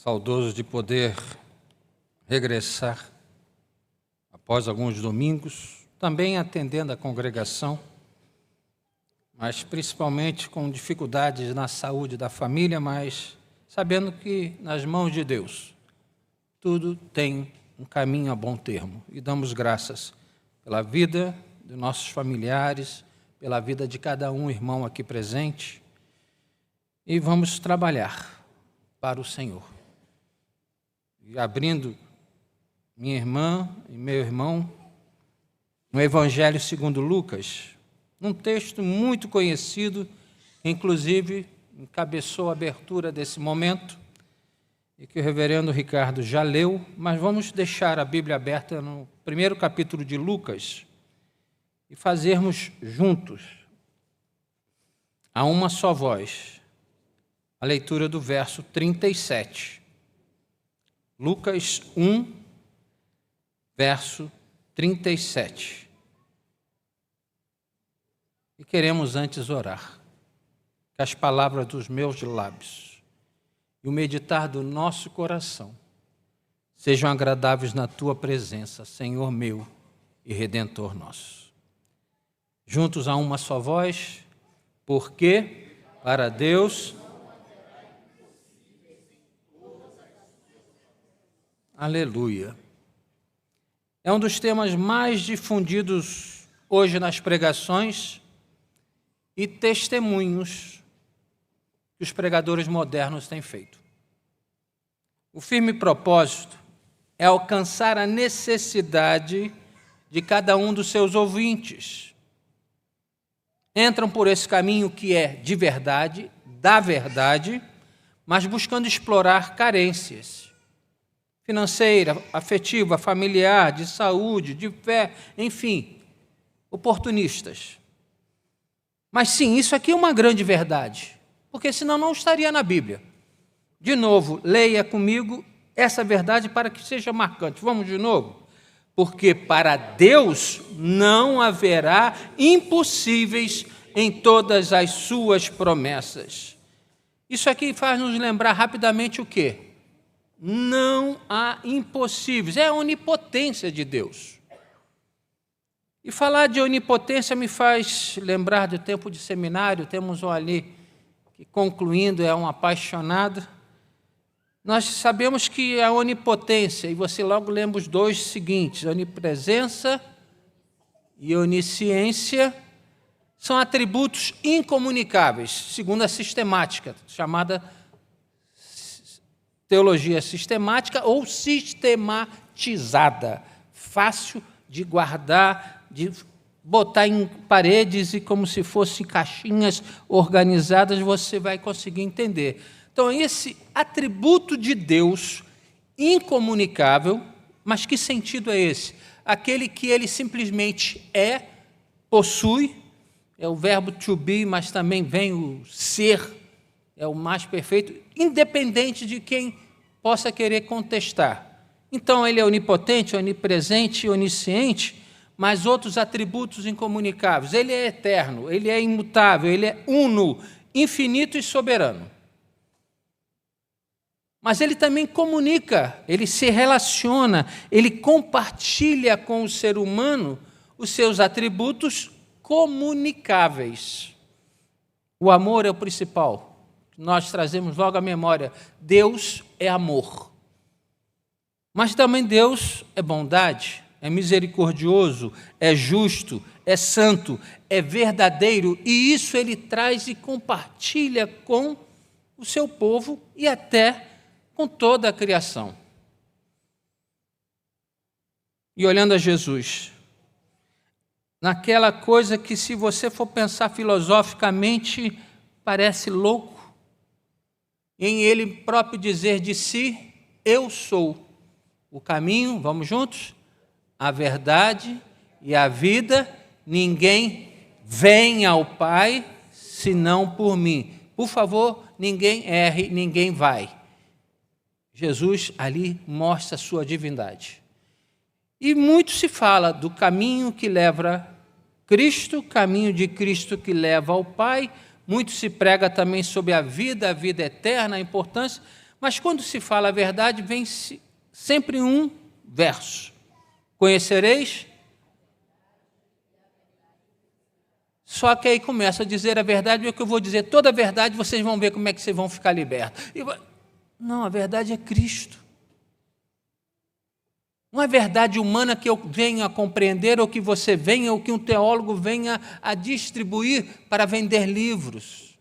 saudoso de poder regressar após alguns domingos, também atendendo a congregação, mas principalmente com dificuldades na saúde da família, mas sabendo que nas mãos de Deus tudo tem um caminho a bom termo. E damos graças pela vida dos nossos familiares, pela vida de cada um irmão aqui presente, e vamos trabalhar para o Senhor. E abrindo minha irmã e meu irmão no Evangelho segundo Lucas, um texto muito conhecido, inclusive encabeçou a abertura desse momento, e que o reverendo Ricardo já leu, mas vamos deixar a Bíblia aberta no primeiro capítulo de Lucas e fazermos juntos, a uma só voz, a leitura do verso 37. Lucas 1, verso 37. E queremos antes orar, que as palavras dos meus lábios e o meditar do nosso coração sejam agradáveis na Tua presença, Senhor meu e Redentor nosso. Juntos a uma só voz, porque para Deus... Aleluia. É um dos temas mais difundidos hoje nas pregações e testemunhos que os pregadores modernos têm feito. O firme propósito é alcançar a necessidade de cada um dos seus ouvintes. Entram por esse caminho que é de verdade, da verdade, mas buscando explorar carências financeira, afetiva, familiar, de saúde, de fé, enfim, oportunistas. Mas sim, isso aqui é uma grande verdade, porque senão não estaria na Bíblia. De novo, leia comigo essa verdade para que seja marcante. Vamos de novo? Porque para Deus não haverá impossíveis em todas as suas promessas. Isso aqui faz nos lembrar rapidamente o quê? Não há impossíveis, é a onipotência de Deus. E falar de onipotência me faz lembrar do tempo de seminário. Temos um ali que, concluindo, é um apaixonado. Nós sabemos que a onipotência, e você logo lembra os dois seguintes, onipresença e onisciência, são atributos incomunicáveis, segundo a sistemática, chamada teologia sistemática ou sistematizada, fácil de guardar, de botar em paredes e como se fossem caixinhas organizadas, você vai conseguir entender. Então, esse atributo de Deus incomunicável, mas que sentido é esse? Aquele que ele simplesmente é, possui, é o verbo to be, mas também vem o ser, é o mais perfeito, independente de quem possa querer contestar. Então, ele é onipotente, onipresente, onisciente, mas outros atributos incomunicáveis. Ele é eterno, ele é imutável, ele é uno, infinito e soberano. Mas ele também comunica, ele se relaciona, ele compartilha com o ser humano os seus atributos comunicáveis. O amor é o principal. Nós trazemos logo à memória, Deus é amor. Mas também Deus é bondade, é misericordioso, é justo, é santo, é verdadeiro, e isso ele traz e compartilha com o seu povo e até com toda a criação. E olhando a Jesus, naquela coisa que, se você for pensar filosoficamente, parece louco, em ele próprio dizer de si, eu sou o caminho, vamos juntos? A verdade e a vida, ninguém vem ao Pai senão por mim. Por favor, ninguém erre, ninguém vai. Jesus ali mostra a sua divindade. E muito se fala do caminho que leva a Cristo, caminho de Cristo que leva ao Pai. Muito se prega também sobre a vida eterna, a importância, Mas quando se fala a verdade, vem sempre um verso. Conhecereis? Só que aí começa a dizer a verdade, e o que eu vou dizer, toda a verdade, vocês vão ver como é que vocês vão ficar libertos. Não, a verdade é Cristo. Não é verdade humana que eu venha a compreender, ou que você venha, ou que um teólogo venha a distribuir para vender livros.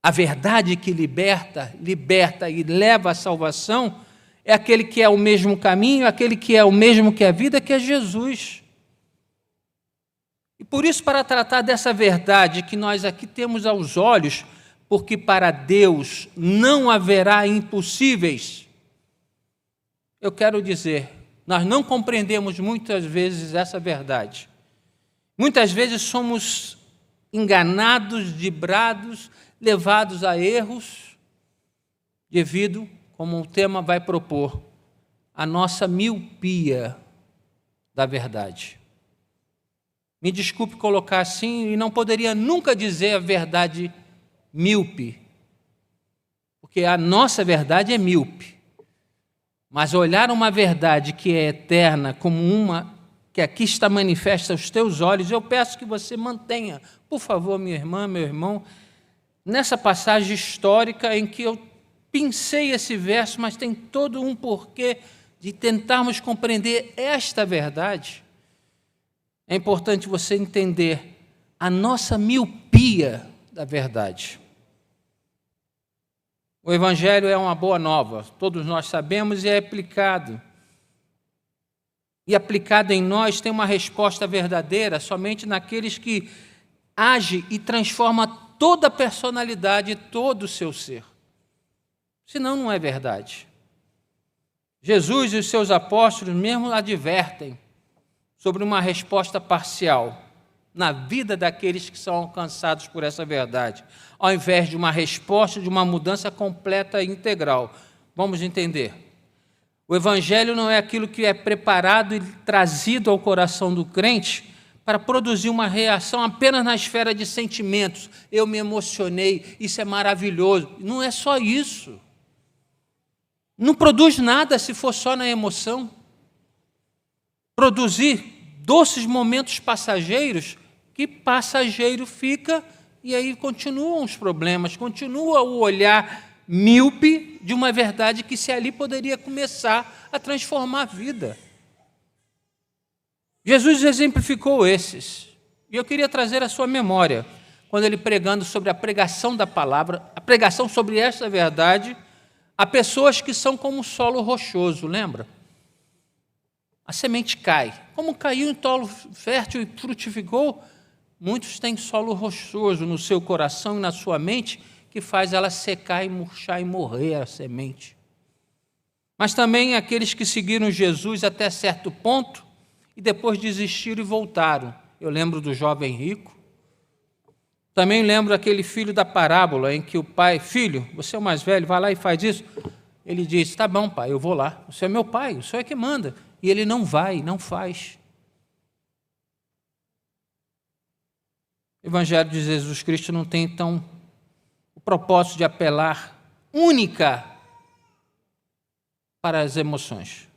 A verdade que liberta e leva à salvação é aquele que é o mesmo caminho, aquele que é o mesmo que a vida, que é Jesus. E por isso, para tratar dessa verdade que nós aqui temos aos olhos, porque para Deus não haverá impossíveis, eu quero dizer, nós não compreendemos muitas vezes essa verdade. Muitas vezes somos enganados, dibrados, levados a erros, devido, como o tema vai propor, a nossa miopia da verdade. Me desculpe colocar assim, e não poderia nunca dizer a verdade míope, porque a nossa verdade é míope. Mas olhar uma verdade que é eterna como uma que aqui está manifesta aos teus olhos, eu peço que você mantenha, por favor, minha irmã, meu irmão, nessa passagem histórica em que eu pincei esse verso, mas tem todo um porquê de tentarmos compreender esta verdade. É importante você entender a nossa miopia da verdade. O Evangelho é uma boa nova, todos nós sabemos, e é aplicado. E aplicado em nós tem uma resposta verdadeira somente naqueles que age e transforma toda a personalidade, todo o seu ser. Senão não é verdade. Jesus e os seus apóstolos mesmo advertem sobre uma resposta parcial na vida daqueles que são alcançados por essa verdade, ao invés de uma resposta, de uma mudança completa e integral. Vamos entender. O Evangelho não é aquilo que é preparado e trazido ao coração do crente para produzir uma reação apenas na esfera de sentimentos. Eu me emocionei, isso é maravilhoso. Não é só isso. Não produz nada se for só na emoção. Produzir doces momentos passageiros, que passageiro fica, e aí continuam os problemas, continua o olhar míope de uma verdade que se ali poderia começar a transformar a vida. Jesus exemplificou esses, e eu queria trazer à sua memória, quando ele pregando sobre a pregação da palavra, a pregação sobre esta verdade, a pessoas que são como solo rochoso, lembra? A semente cai. Como caiu em solo fértil e frutificou, muitos têm solo rochoso no seu coração e na sua mente, que faz ela secar e murchar e morrer a semente. Mas também aqueles que seguiram Jesus até certo ponto e depois desistiram e voltaram. Eu lembro do jovem rico. Também lembro aquele filho da parábola em que o pai, filho, você é o mais velho, vai lá e faz isso. Ele diz, tá bom, pai, eu vou lá. Você é meu pai, o senhor é que manda. E ele não vai, não faz. O Evangelho de Jesus Cristo não tem, então, o propósito de apelar única para as emoções.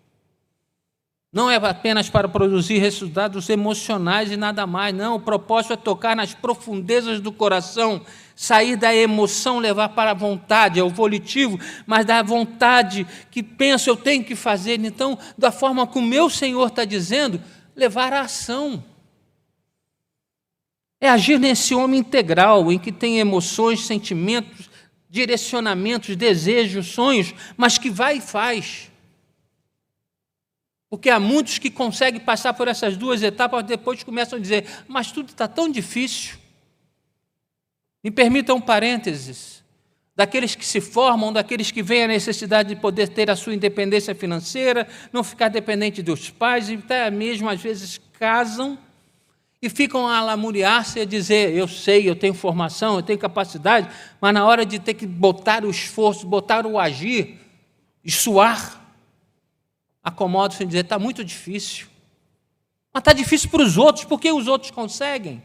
Não é apenas para produzir resultados emocionais e nada mais, não. O propósito é tocar nas profundezas do coração, sair da emoção, levar para a vontade, é o volitivo, mas da vontade que penso, eu tenho que fazer. Então, da forma que o meu Senhor está dizendo, levar à ação. É agir nesse homem integral, em que tem emoções, sentimentos, direcionamentos, desejos, sonhos, mas que vai e faz. Porque há muitos que conseguem passar por essas duas etapas, depois começam a dizer, mas tudo está tão difícil. Me permitam um parênteses, daqueles que se formam, daqueles que veem a necessidade de poder ter a sua independência financeira, não ficar dependente dos pais, e até mesmo às vezes casam, e ficam a lamuriar-se e a dizer, eu sei, eu tenho formação, eu tenho capacidade, mas na hora de ter que botar o esforço, botar o agir, e suar, acomoda-se e dizer, está muito difícil. Mas está difícil para os outros, porque os outros conseguem.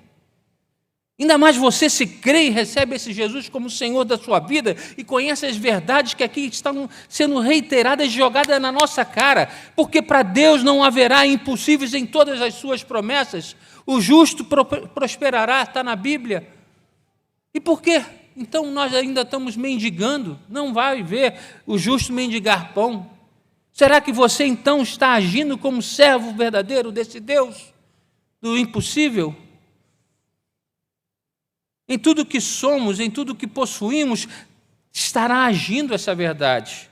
Ainda mais você se crê e recebe esse Jesus como Senhor da sua vida e conhece as verdades que aqui estão sendo reiteradas e jogadas na nossa cara, porque para Deus não haverá impossíveis em todas as suas promessas. O justo prosperará, está na Bíblia. E por quê? Então nós ainda estamos mendigando? Não vai ver o justo mendigar pão. Será que você então está agindo como servo verdadeiro desse Deus, do impossível? Em tudo que somos, em tudo que possuímos, estará agindo essa verdade.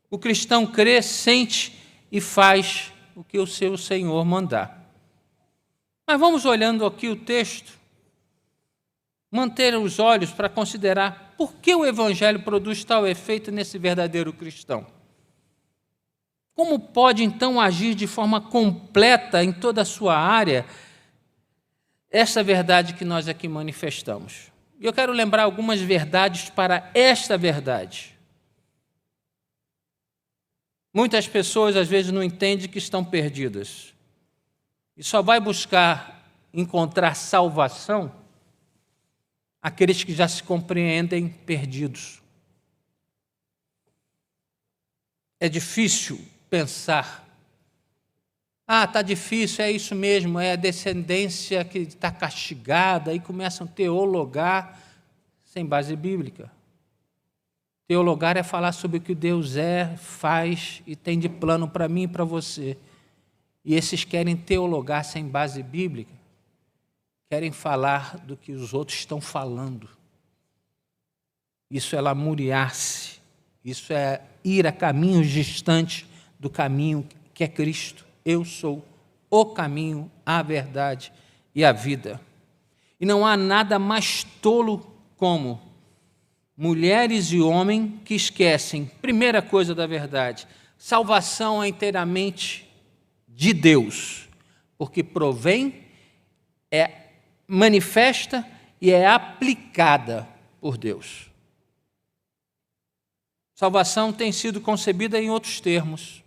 O cristão crê, sente e faz o que o seu Senhor mandar. Mas vamos olhando aqui o texto, manter os olhos para considerar por que o Evangelho produz tal efeito nesse verdadeiro cristão. Como pode, então, agir de forma completa em toda a sua área essa verdade que nós aqui manifestamos? E eu quero lembrar algumas verdades para esta verdade. Muitas pessoas, às vezes, não entendem que estão perdidas. E só vai buscar encontrar salvação aqueles que já se compreendem perdidos. É difícil pensar. Está difícil, é isso mesmo, é a descendência que está castigada, e começam a teologar sem base bíblica. Teologar é falar sobre o que Deus é, faz e tem de plano para mim e para você. E esses querem teologar sem base bíblica, querem falar do que os outros estão falando. Isso é lamuriar-se, isso é ir a caminhos distantes do caminho que é Cristo. Eu sou o caminho, a verdade e a vida. E não há nada mais tolo como mulheres e homens que esquecem, primeira coisa da verdade, salvação é inteiramente de Deus, porque provém, é manifesta e é aplicada por Deus. Salvação tem sido concebida em outros termos.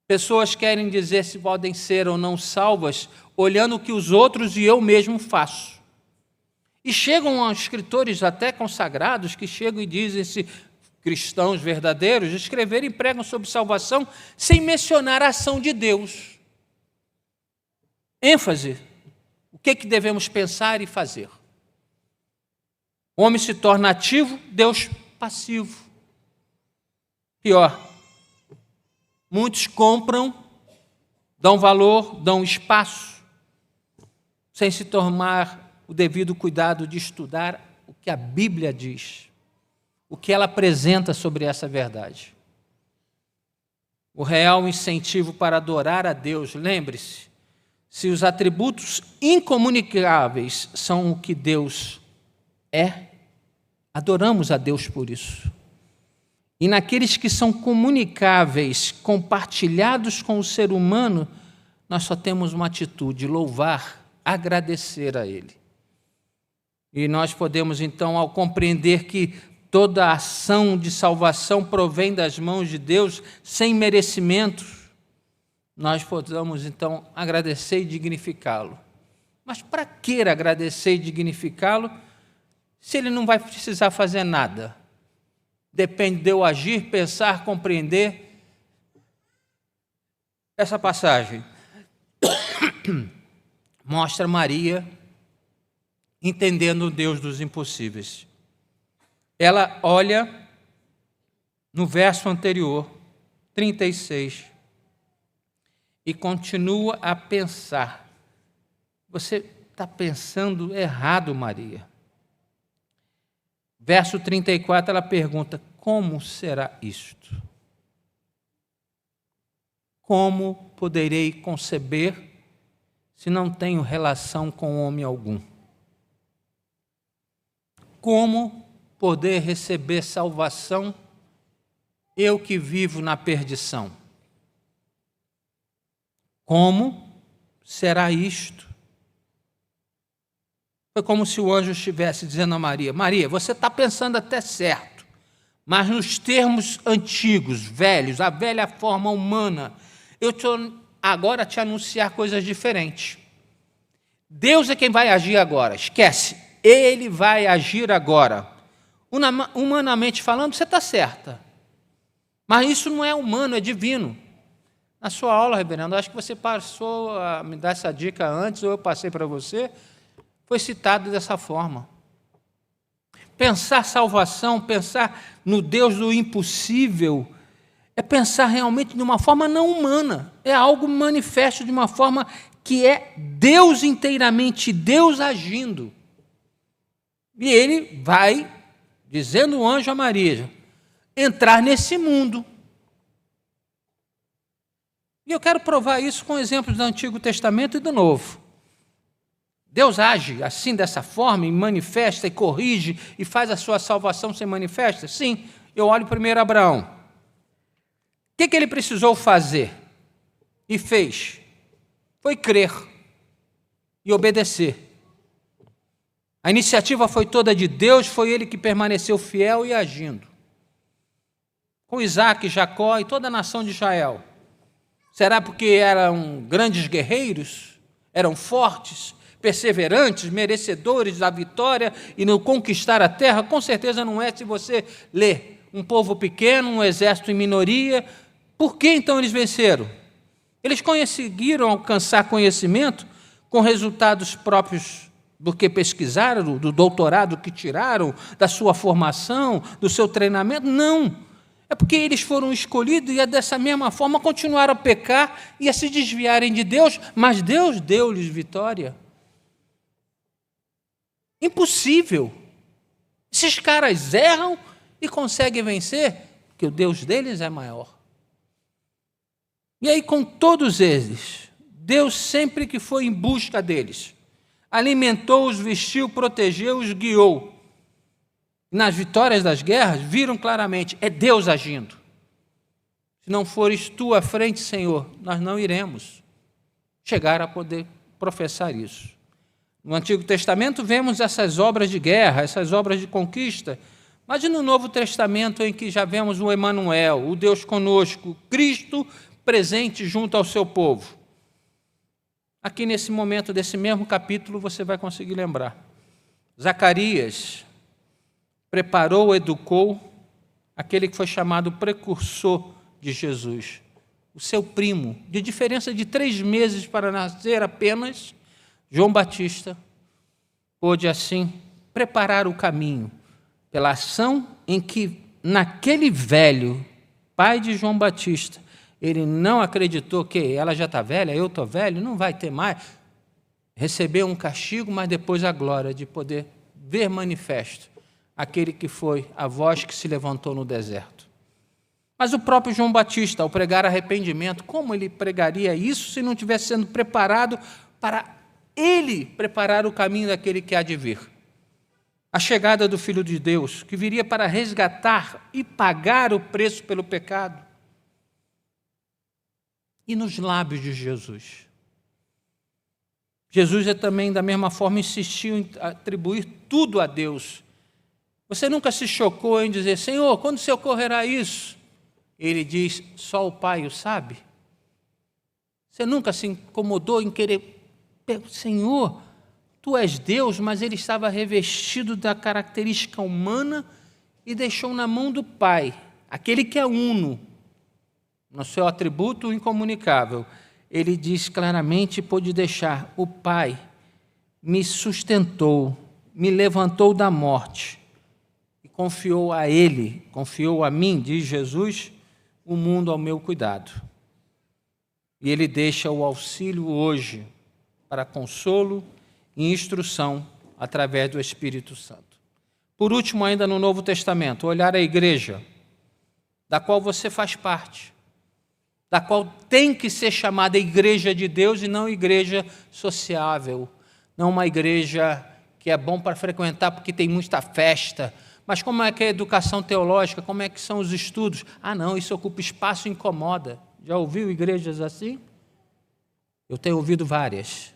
Pessoas querem dizer se podem ser ou não salvas, olhando o que os outros e eu mesmo faço. E chegam a escritores até consagrados que chegam e dizem-se cristãos verdadeiros, escreverem e pregam sobre salvação sem mencionar a ação de Deus. ênfase, o que devemos pensar e fazer? O homem se torna ativo, Deus passivo. Pior, muitos compram, dão valor, dão espaço, sem se tomar o devido cuidado de estudar o que a Bíblia diz, o que ela apresenta sobre essa verdade. O real incentivo para adorar a Deus, lembre-se, se os atributos incomunicáveis são o que Deus é, adoramos a Deus por isso. E naqueles que são comunicáveis, compartilhados com o ser humano, nós só temos uma atitude: louvar, agradecer a Ele. E nós podemos, então, ao compreender que toda a ação de salvação provém das mãos de Deus, sem merecimento, nós podemos, então, agradecer e dignificá-lo. Mas para que agradecer e dignificá-lo se Ele não vai precisar fazer nada? Depende de eu agir, pensar, compreender. Essa passagem mostra Maria entendendo o Deus dos impossíveis. Ela olha no verso anterior, 36, e continua a pensar. Você está pensando errado, Maria. Verso 34, ela pergunta: como será isto? Como poderei conceber se não tenho relação com homem algum? Como poder receber salvação, eu que vivo na perdição? Como será isto? Foi como se o anjo estivesse dizendo a Maria: Maria, você está pensando até certo, mas nos termos antigos, velhos, a velha forma humana, eu agora te anunciar coisas diferentes. Deus é quem vai agir agora, esquece. Ele vai agir agora. Humanamente falando, você está certa. Mas isso não é humano, é divino. Na sua aula, reverendo, acho que você passou a me dar essa dica antes, ou eu passei para você, foi citado dessa forma. Pensar salvação, pensar no Deus do impossível, é pensar realmente de uma forma não humana, é algo manifesto de uma forma que é Deus inteiramente, Deus agindo. E ele vai, dizendo o anjo a Maria, entrar nesse mundo. E eu quero provar isso com exemplos do Antigo Testamento e do Novo. Deus age assim, dessa forma, e manifesta, e corrige, e faz a sua salvação ser manifesta? Sim. Eu olho primeiro Abraão. O que ele precisou fazer? E fez? Foi crer e obedecer. A iniciativa foi toda de Deus, foi ele que permaneceu fiel e agindo. Com Isaac, Jacó e toda a nação de Israel. Será porque eram grandes guerreiros? Eram fortes, perseverantes, merecedores da vitória e no conquistar a terra? Com certeza não é, se você ler. Um povo pequeno, um exército em minoria. Por que então eles venceram? Eles conseguiram alcançar conhecimento com resultados próprios do que pesquisaram, do doutorado que tiraram, da sua formação, do seu treinamento? Não. É porque eles foram escolhidos e dessa mesma forma continuaram a pecar e a se desviarem de Deus, mas Deus deu-lhes vitória. Impossível. Esses caras erram e conseguem vencer, porque o Deus deles é maior. E aí, com todos eles, Deus sempre que foi em busca deles, alimentou-os, vestiu, protegeu-os, guiou. Nas vitórias das guerras, viram claramente, é Deus agindo. Se não fores tu à frente, Senhor, nós não iremos chegar a poder professar isso. No Antigo Testamento vemos essas obras de guerra, essas obras de conquista, mas no Novo Testamento, em que já vemos o Emanuel, o Deus conosco, Cristo presente junto ao seu povo. Aqui nesse momento desse mesmo capítulo você vai conseguir lembrar. Zacarias preparou, educou aquele que foi chamado precursor de Jesus, o seu primo, de diferença de 3 meses para nascer apenas, João Batista, pôde assim preparar o caminho pela ação em que naquele velho, pai de João Batista, ele não acreditou que ela já está velha, eu estou velho, não vai ter mais. Recebeu um castigo, mas depois a glória de poder ver manifesto aquele que foi a voz que se levantou no deserto. Mas o próprio João Batista, ao pregar arrependimento, como ele pregaria isso se não estivesse sendo preparado para ele preparar o caminho daquele que há de vir? A chegada do Filho de Deus, que viria para resgatar e pagar o preço pelo pecado. E nos lábios de Jesus. Jesus também, da mesma forma, insistiu em atribuir tudo a Deus. Você nunca se chocou em dizer, Senhor, quando se ocorrerá isso? Ele diz, só o Pai o sabe. Você nunca se incomodou em querer, Senhor, Tu és Deus, mas ele estava revestido da característica humana e deixou na mão do Pai, aquele que é uno, no seu atributo incomunicável. Ele diz claramente, pôde deixar, o Pai me sustentou, me levantou da morte e confiou a Ele, confiou a mim, diz Jesus, o mundo ao meu cuidado. E Ele deixa o auxílio hoje para consolo e instrução através do Espírito Santo. Por último, ainda no Novo Testamento, olhar a igreja, da qual você faz parte, da qual tem que ser chamada igreja de Deus e não igreja sociável, não uma igreja que é bom para frequentar porque tem muita festa. Mas como é que é a educação teológica? Como é que são os estudos? Ah, não, isso ocupa espaço e incomoda. Já ouviu igrejas assim? Eu tenho ouvido várias.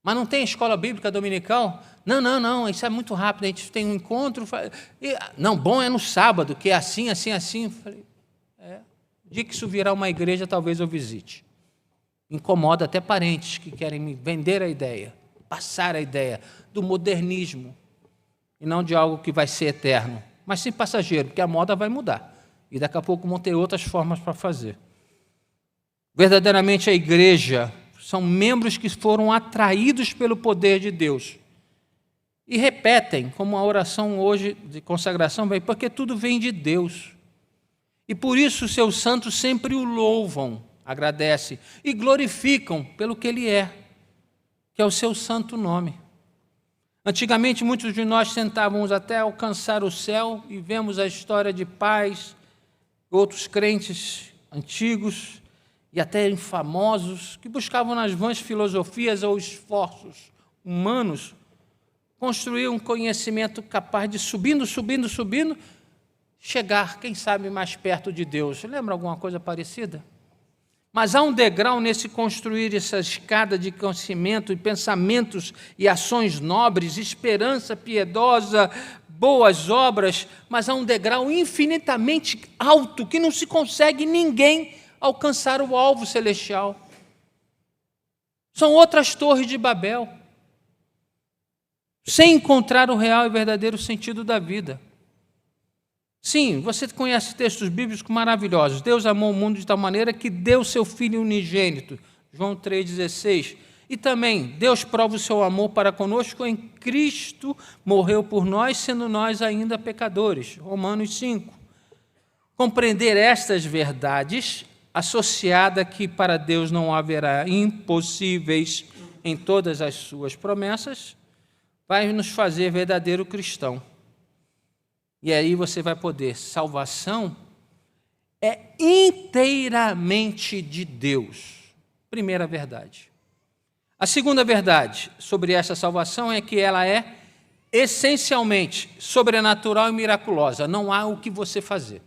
Mas não tem escola bíblica dominical? Não, isso é muito rápido, a gente tem um encontro. Não, bom é no sábado, que é assim. Eu falei, o dia que isso virar uma igreja, talvez eu visite. Incomoda até parentes que querem me vender a ideia, passar a ideia do modernismo, e não de algo que vai ser eterno, mas sim passageiro, porque a moda vai mudar, e daqui a pouco vão ter outras formas para fazer. Verdadeiramente a igreja são membros que foram atraídos pelo poder de Deus, e repetem, como a oração hoje de consagração vem, porque tudo vem de Deus. E por isso os seus santos sempre o louvam, agradecem e glorificam pelo que ele é, que é o seu santo nome. Antigamente, muitos de nós tentávamos até alcançar o céu e vemos a história de pais, outros crentes antigos e até infamosos que buscavam nas vãs filosofias ou esforços humanos construir um conhecimento capaz de, subindo, chegar, quem sabe, mais perto de Deus. Lembra alguma coisa parecida? Mas há um degrau nesse construir essa escada de conhecimento e pensamentos e ações nobres, esperança piedosa, boas obras, mas há um degrau infinitamente alto que não se consegue ninguém alcançar o alvo celestial. São outras torres de Babel, sem encontrar o real e verdadeiro sentido da vida. Sim, você conhece textos bíblicos maravilhosos. Deus amou o mundo de tal maneira que deu seu Filho unigênito, João 3,16. E também, Deus prova o seu amor para conosco em Cristo, morreu por nós, sendo nós ainda pecadores, Romanos 5. Compreender estas verdades, associada que para Deus não haverá impossíveis em todas as suas promessas, vai nos fazer verdadeiro cristão. E aí você vai poder, salvação é inteiramente de Deus. Primeira verdade. A segunda verdade sobre essa salvação é que ela é essencialmente sobrenatural e miraculosa. Não há o que você fazer.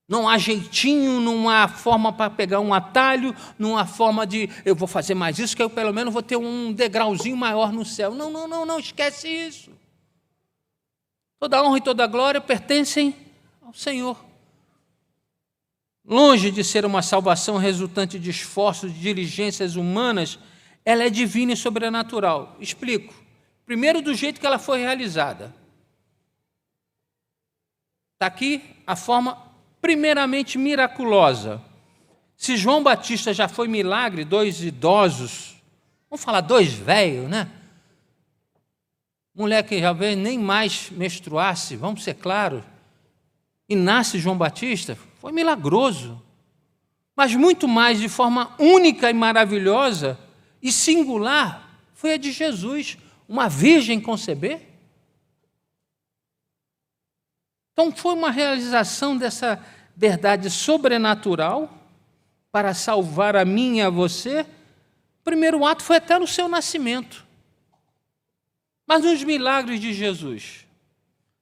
Não há jeitinho, não há forma para pegar um atalho, não há forma de eu vou fazer mais isso, que eu pelo menos vou ter um degrauzinho maior no céu. Não, esquece isso. Toda a honra e toda a glória pertencem ao Senhor. Longe de ser uma salvação resultante de esforços, de diligências humanas, ela é divina e sobrenatural. Explico. Primeiro, do jeito que ela foi realizada. Está aqui a forma primeiramente miraculosa. Se João Batista já foi milagre, 2 idosos, vamos falar 2 velhos, né? Mulher que já veio nem mais menstruasse, vamos ser claros, e nasce João Batista, foi milagroso. Mas muito mais, de forma única e maravilhosa e singular, foi a de Jesus, uma virgem conceber. Então, foi uma realização dessa verdade sobrenatural para salvar a mim e a você. O primeiro ato foi até no seu nascimento. Mas nos milagres de Jesus,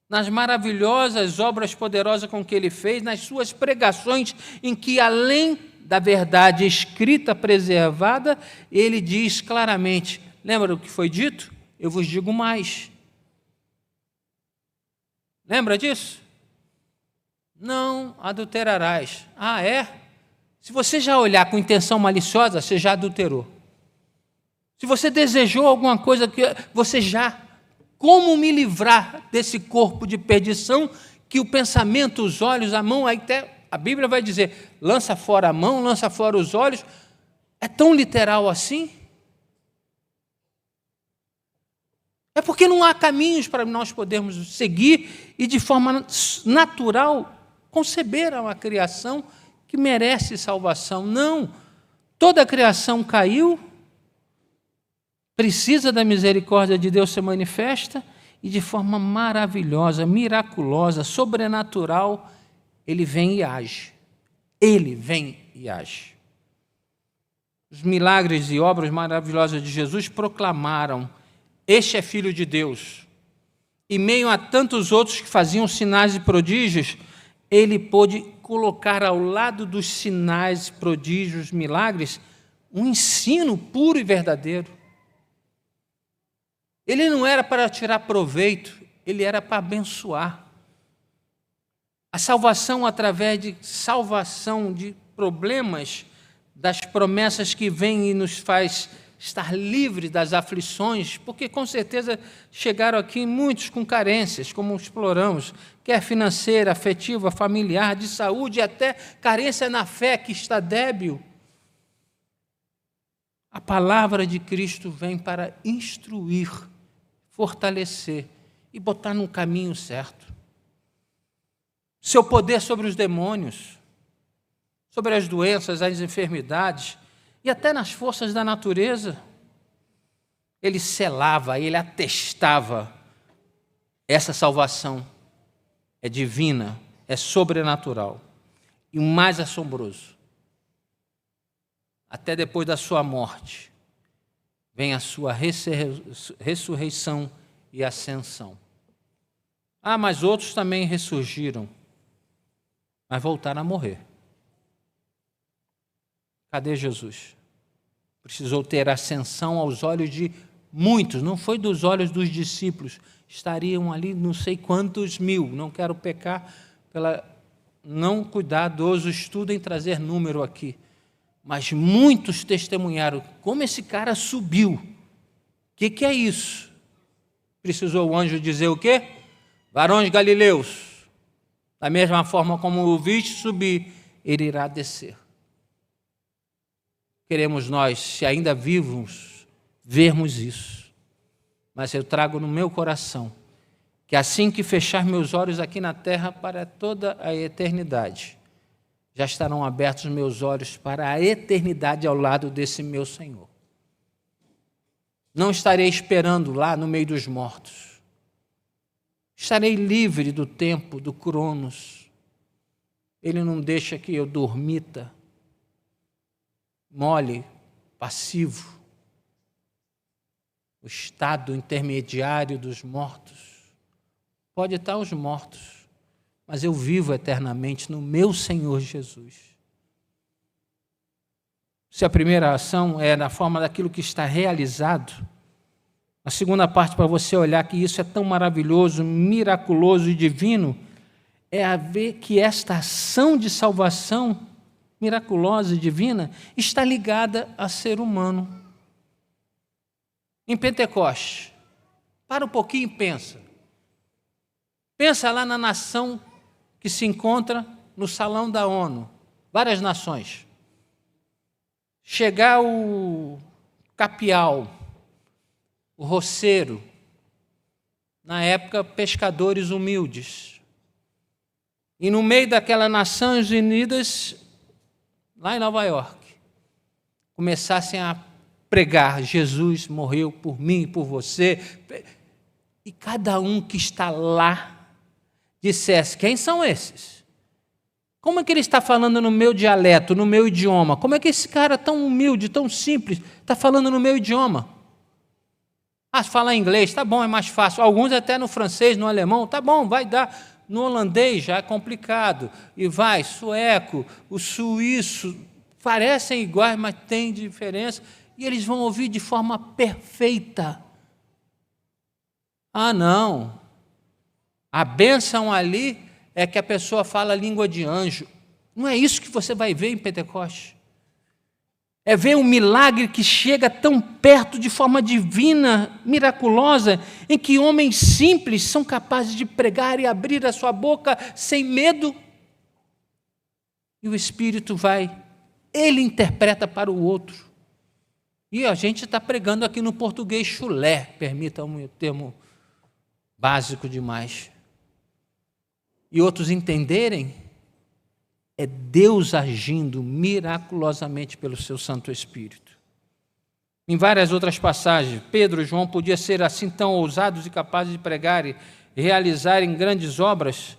nas maravilhosas obras poderosas com que ele fez, nas suas pregações, em que, além da verdade escrita, preservada, ele diz claramente, lembra o que foi dito? Eu vos digo mais. Lembra disso? Não adulterarás. Ah, é? Se você já olhar com intenção maliciosa, você já adulterou. Se você desejou alguma coisa que você já... Como me livrar desse corpo de perdição que o pensamento, os olhos, a mão, até a Bíblia vai dizer, lança fora a mão, lança fora os olhos. É tão literal assim? É porque não há caminhos para nós podermos seguir e de forma natural conceber uma criação que merece salvação. Não, toda a criação caiu, precisa da misericórdia de Deus ser manifesta e de forma maravilhosa, miraculosa, sobrenatural, ele vem e age. Ele vem e age. Os milagres e obras maravilhosas de Jesus proclamaram: este é Filho de Deus. E meio a tantos outros que faziam sinais e prodígios, ele pôde colocar ao lado dos sinais, prodígios, milagres, um ensino puro e verdadeiro. Ele não era para tirar proveito, ele era para abençoar. A salvação através de salvação de problemas das promessas que vêm e nos faz estar livres das aflições, porque com certeza chegaram aqui muitos com carências, como exploramos, quer financeira, afetiva, familiar, de saúde, e até carência na fé que está débil. A palavra de Cristo vem para instruir, fortalecer e botar no caminho certo. Seu poder sobre os demônios, sobre as doenças, as enfermidades e até nas forças da natureza. Ele selava, ele atestava. Essa salvação é divina, é sobrenatural. E o mais assombroso, até depois da sua morte, vem a sua ressurreição e ascensão. Ah, mas outros também ressurgiram, mas voltaram a morrer. Cadê Jesus? Precisou ter ascensão aos olhos de muitos, não foi dos olhos dos discípulos. Estariam ali não sei quantos mil. Não quero pecar pela não cuidadoso estudo em trazer número aqui. Mas muitos testemunharam como esse cara subiu. O que é isso? Precisou o anjo dizer o quê? Varões galileus, da mesma forma como o viste subir, ele irá descer. Queremos nós, se ainda vivos, vermos isso. Mas eu trago no meu coração que assim que fechar meus olhos aqui na terra para toda a eternidade, já estarão abertos meus olhos para a eternidade ao lado desse meu Senhor. Não estarei esperando lá no meio dos mortos. Estarei livre do tempo, do cronos. Ele não deixa que eu dormita, mole, passivo, o estado intermediário dos mortos. Pode estar os mortos, mas eu vivo eternamente no meu Senhor Jesus. Se a primeira ação é na forma daquilo que está realizado, a segunda parte, para você olhar que isso é tão maravilhoso, miraculoso e divino, é a ver que esta ação de salvação miraculosa e divina está ligada a ser humano. Em Pentecostes, para um pouquinho e pensa. Pensa lá na nação que se encontra no salão da ONU, várias nações. Chegar o capial, o roceiro, na época pescadores humildes. E no meio daquelas Nações Unidas, lá em Nova York, começassem a pregar: Jesus morreu por mim e por você. E cada um que está lá dissesse: quem são esses? Como é que ele está falando no meu dialeto, no meu idioma? Como é que esse cara tão humilde, tão simples, está falando no meu idioma? Ah, falar inglês, tá bom, é mais fácil. Alguns até no francês, no alemão, tá bom, vai dar. No holandês já é complicado. E vai, sueco, o suíço, parecem iguais, mas tem diferença. E eles vão ouvir de forma perfeita. Ah, não. A bênção ali é que a pessoa fala a língua de anjo. Não é isso que você vai ver em Pentecostes. É ver um milagre que chega tão perto de forma divina, miraculosa, em que homens simples são capazes de pregar e abrir a sua boca sem medo. E o Espírito ele interpreta para o outro. E a gente está pregando aqui no português chulé, permitam-me o termo básico demais. E outros entenderem, é Deus agindo miraculosamente pelo seu Santo Espírito. Em várias outras passagens, Pedro e João podiam ser assim tão ousados e capazes de pregar e realizarem grandes obras,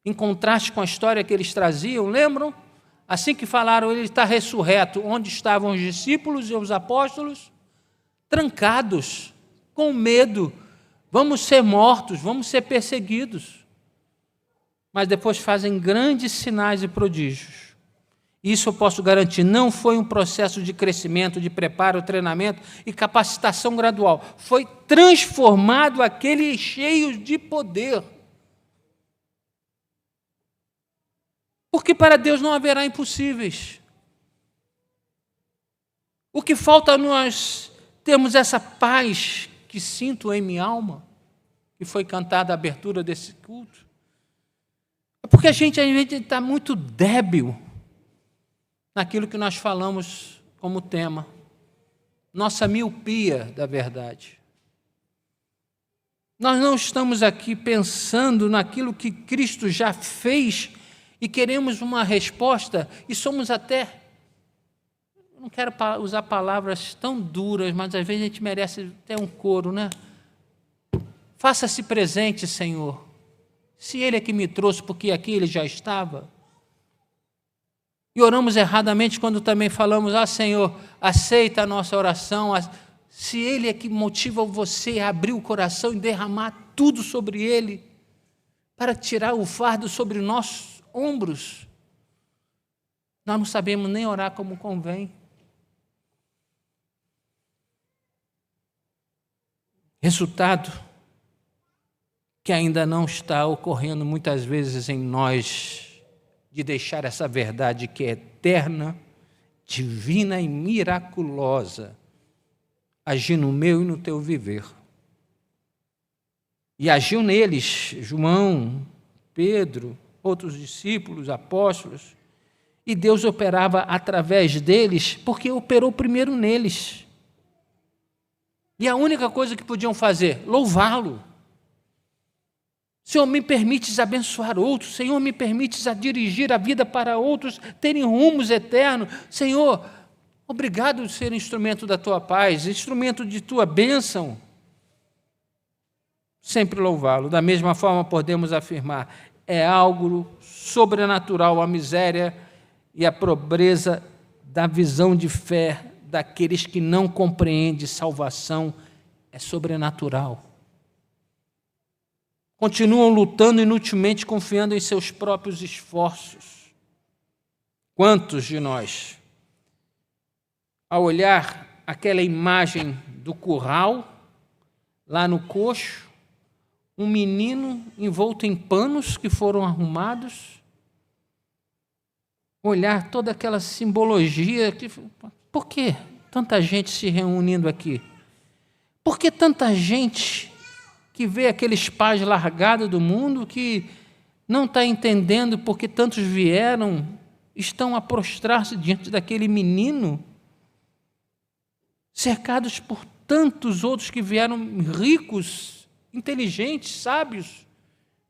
em contraste com a história que eles traziam, lembram? Assim que falaram, ele está ressurreto, onde estavam os discípulos e os apóstolos? Trancados, com medo, vamos ser mortos, vamos ser perseguidos. Mas depois fazem grandes sinais e prodígios. Isso eu posso garantir, não foi um processo de crescimento, de preparo, treinamento e capacitação gradual. Foi transformado aqueles cheios de poder. Porque para Deus não haverá impossíveis. O que falta nós termos essa paz que sinto em minha alma, que foi cantada a abertura desse culto, é porque a gente está muito débil naquilo que nós falamos como tema, nossa miopia da verdade. Nós não estamos aqui pensando naquilo que Cristo já fez e queremos uma resposta e somos até, não quero usar palavras tão duras, mas às vezes a gente merece até um coro, né? Faça-se presente, Senhor. Se Ele é que me trouxe, porque aqui Ele já estava. E oramos erradamente quando também falamos, Senhor, aceita a nossa oração. Se Ele é que motiva você a abrir o coração e derramar tudo sobre Ele, para tirar o fardo sobre nossos ombros, nós não sabemos nem orar como convém. Resultado que ainda não está ocorrendo muitas vezes em nós, de deixar essa verdade que é eterna, divina e miraculosa, agir no meu e no teu viver. E agiu neles, João, Pedro, outros discípulos, apóstolos, e Deus operava através deles, porque operou primeiro neles. E a única coisa que podiam fazer, louvá-lo. Senhor, me permites abençoar outros, Senhor, me permites a dirigir a vida para outros, terem rumos eternos. Senhor, obrigado por ser instrumento da tua paz, instrumento de tua bênção. Sempre louvá-lo. Da mesma forma, podemos afirmar, é algo sobrenatural a miséria e a pobreza da visão de fé daqueles que não compreendem salvação, é sobrenatural. Continuam lutando inutilmente, confiando em seus próprios esforços. Quantos de nós, ao olhar aquela imagem do curral, lá no coxo, um menino envolto em panos que foram arrumados, olhar toda aquela simbologia, por que tanta gente se reunindo aqui? Por que tanta gente que vê aqueles pais largados do mundo, que não está entendendo porque tantos vieram, estão a prostrar-se diante daquele menino, cercados por tantos outros que vieram ricos, inteligentes, sábios,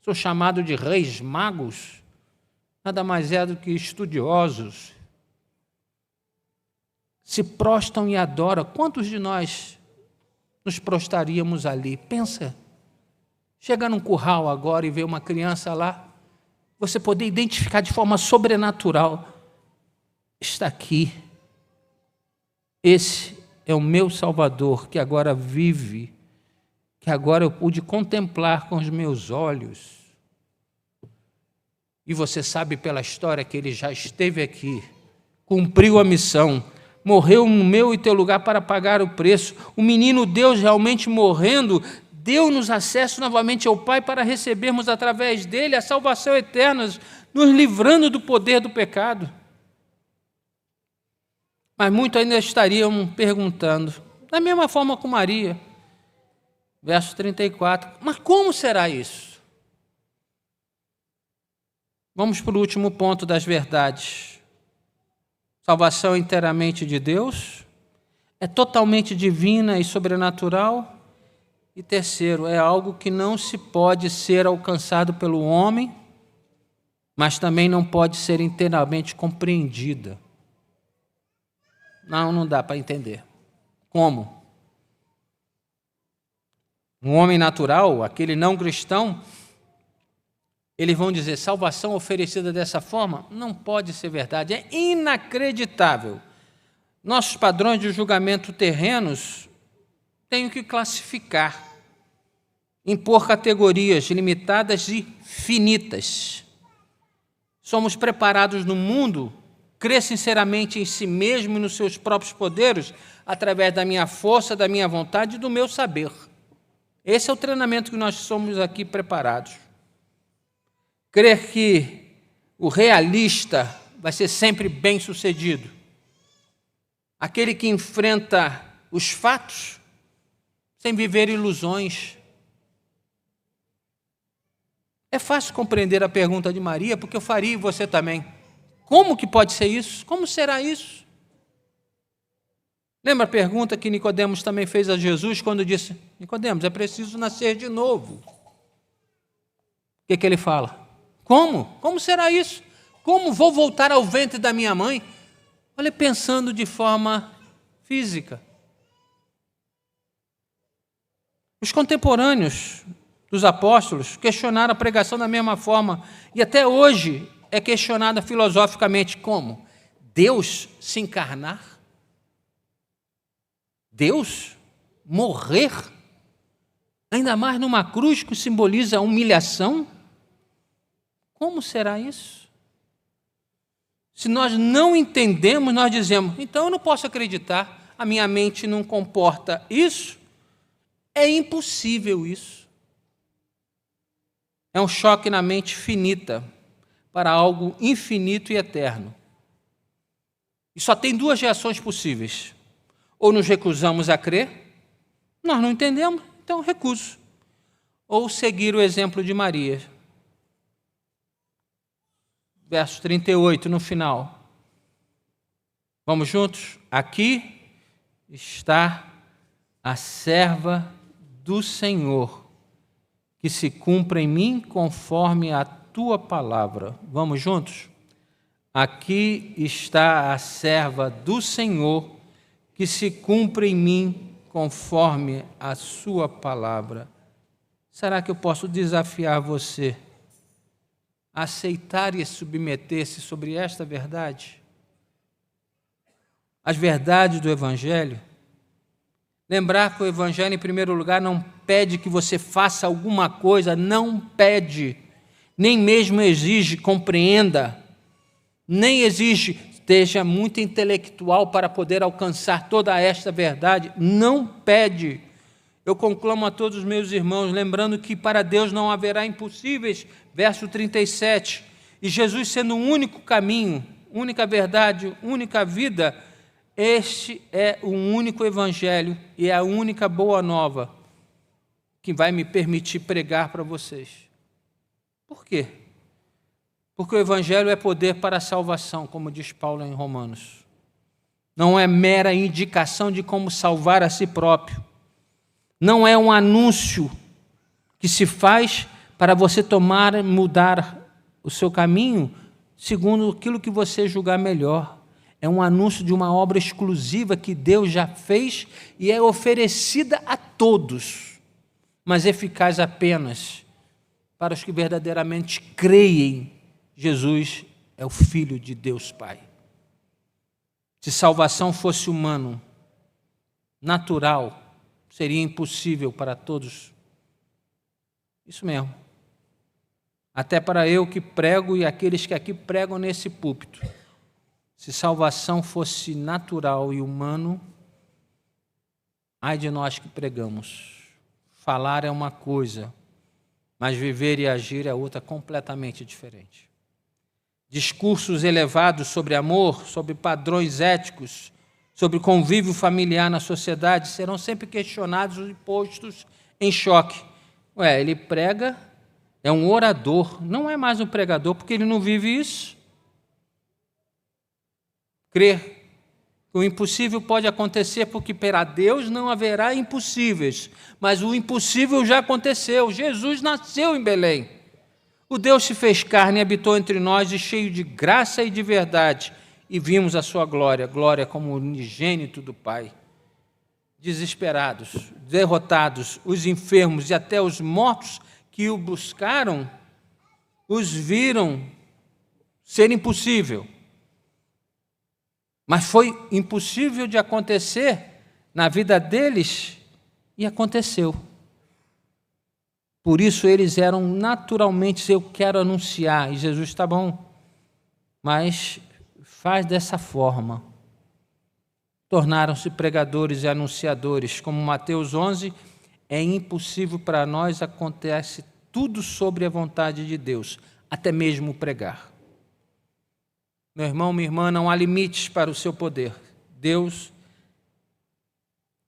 sou chamado de reis magos, nada mais é do que estudiosos, se prostam e adoram. Quantos de nós nos prostraríamos ali? Pensa, chega num curral agora e vê uma criança lá, você poder identificar de forma sobrenatural, está aqui, esse é o meu Salvador, que agora vive, que agora eu pude contemplar com os meus olhos. E você sabe pela história que ele já esteve aqui, cumpriu a missão, morreu no meu e teu lugar para pagar o preço. O menino Deus realmente morrendo, deu-nos acesso novamente ao Pai para recebermos através dele a salvação eterna, nos livrando do poder do pecado. Mas muitos ainda estariam perguntando, da mesma forma com Maria, verso 34, mas como será isso? Vamos para o último ponto das verdades. Salvação inteiramente de Deus, é totalmente divina e sobrenatural. E terceiro, é algo que não se pode ser alcançado pelo homem, mas também não pode ser inteiramente compreendida. Não dá para entender. Como? Um homem natural, aquele não cristão, eles vão dizer, salvação oferecida dessa forma não pode ser verdade, é inacreditável. Nossos padrões de julgamento terrenos têm que classificar, impor categorias limitadas e finitas. Somos preparados no mundo, crer sinceramente em si mesmo e nos seus próprios poderes, através da minha força, da minha vontade e do meu saber. Esse é o treinamento que nós somos aqui preparados. Crer que o realista vai ser sempre bem-sucedido. aquele que enfrenta os fatos sem viver ilusões. É fácil compreender a pergunta de Maria, porque eu faria e você também. Como que pode ser isso? Como será isso? Lembra a pergunta que Nicodemos também fez a Jesus quando disse: Nicodemos, é preciso nascer de novo. O que ele fala? Como? Como será isso? Como vou voltar ao ventre da minha mãe? Olha, pensando de forma física. Os contemporâneos dos apóstolos questionaram a pregação da mesma forma, e até hoje é questionada filosoficamente. Como? Deus se encarnar? Deus morrer? Ainda mais numa cruz que simboliza a humilhação? Como será isso? Se nós não entendemos, nós dizemos, então eu não posso acreditar, a minha mente não comporta isso, é impossível isso. É um choque na mente finita para algo infinito e eterno. E só tem duas reações possíveis. Ou nos recusamos a crer, nós não entendemos, então recuso. Ou seguir o exemplo de Maria. Verso 38, no final. Vamos juntos? Aqui está a serva do Senhor, que se cumpra em mim conforme a tua palavra. Vamos juntos? Aqui está a serva do Senhor, que se cumpra em mim conforme a sua palavra. Será que eu posso desafiar você a aceitar e submeter-se sobre esta verdade? As verdades do Evangelho. Lembrar que o Evangelho, em primeiro lugar, não pede que você faça alguma coisa, não pede, nem mesmo exige, compreenda, nem exige, esteja muito intelectual para poder alcançar toda esta verdade, não pede. Eu conclamo a todos os meus irmãos, lembrando que para Deus não haverá impossíveis, verso 37, e Jesus sendo o único caminho, única verdade, única vida, este é o único evangelho e é a única boa nova que vai me permitir pregar para vocês. Por quê? Porque o evangelho é poder para a salvação, como diz Paulo em Romanos. Não é mera indicação de como salvar a si próprio. Não é um anúncio que se faz para você mudar o seu caminho segundo aquilo que você julgar melhor. É um anúncio de uma obra exclusiva que Deus já fez e é oferecida a todos, mas eficaz apenas para os que verdadeiramente creem. Jesus é o Filho de Deus Pai. Se salvação fosse humano, natural, seria impossível para todos. Isso mesmo. Até para eu que prego e aqueles que aqui pregam nesse púlpito. Se salvação fosse natural e humano, ai de nós que pregamos. Falar é uma coisa, mas viver e agir é outra completamente diferente. Discursos elevados sobre amor, sobre padrões éticos, sobre convívio familiar na sociedade serão sempre questionados e postos em choque. Ele prega, é um orador, não é mais um pregador, porque ele não vive isso. Crer que o impossível pode acontecer porque para Deus não haverá impossíveis, mas o impossível já aconteceu. Jesus nasceu em Belém. O Deus se fez carne e habitou entre nós, e cheio de graça e de verdade, e vimos a sua glória, glória como unigênito do Pai. Desesperados, derrotados, os enfermos e até os mortos que o buscaram, os viram ser impossível. Mas foi impossível de acontecer na vida deles e aconteceu. Por isso eles eram naturalmente, eu quero anunciar, e Jesus está bom, mas faz dessa forma. Tornaram-se pregadores e anunciadores, como Mateus 11, é impossível para nós, acontece tudo sobre a vontade de Deus, até mesmo pregar. Meu irmão, minha irmã, não há limites para o seu poder. Deus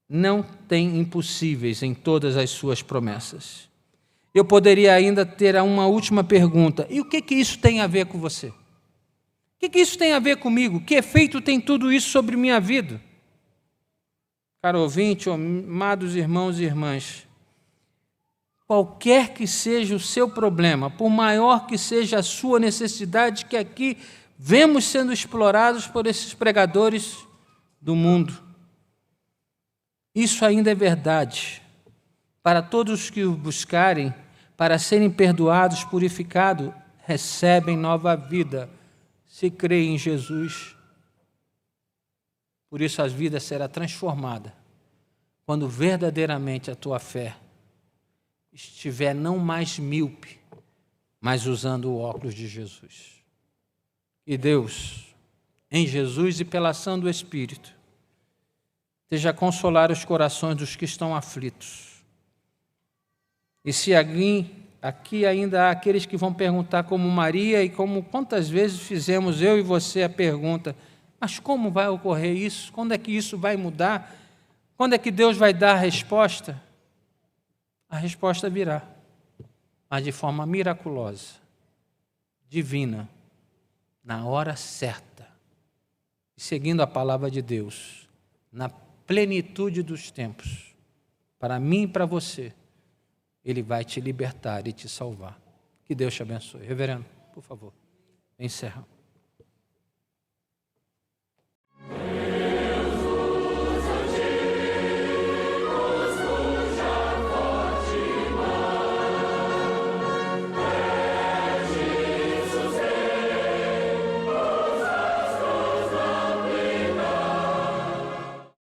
não tem impossíveis em todas as suas promessas. Eu poderia ainda ter uma última pergunta. E o que isso tem a ver com você? O que isso tem a ver comigo? Que efeito tem tudo isso sobre minha vida? Caro ouvinte, amados irmãos e irmãs, qualquer que seja o seu problema, por maior que seja a sua necessidade, que aqui vemos sendo explorados por esses pregadores do mundo, isso ainda é verdade. Para todos que o buscarem, para serem perdoados, purificados, recebem nova vida, se creem em Jesus. Por isso a vida será transformada, quando verdadeiramente a tua fé estiver não mais míope, mas usando o óculos de Jesus. E Deus, em Jesus e pela ação do Espírito, esteja a consolar os corações dos que estão aflitos. E se aqui ainda há aqueles que vão perguntar como Maria e como quantas vezes fizemos eu e você a pergunta, mas como vai ocorrer isso? Quando é que isso vai mudar? Quando é que Deus vai dar a resposta? A resposta virá, mas de forma miraculosa, divina, na hora certa, seguindo a palavra de Deus, na plenitude dos tempos, para mim e para você, Ele vai te libertar e te salvar. Que Deus te abençoe. Reverendo, por favor, encerra.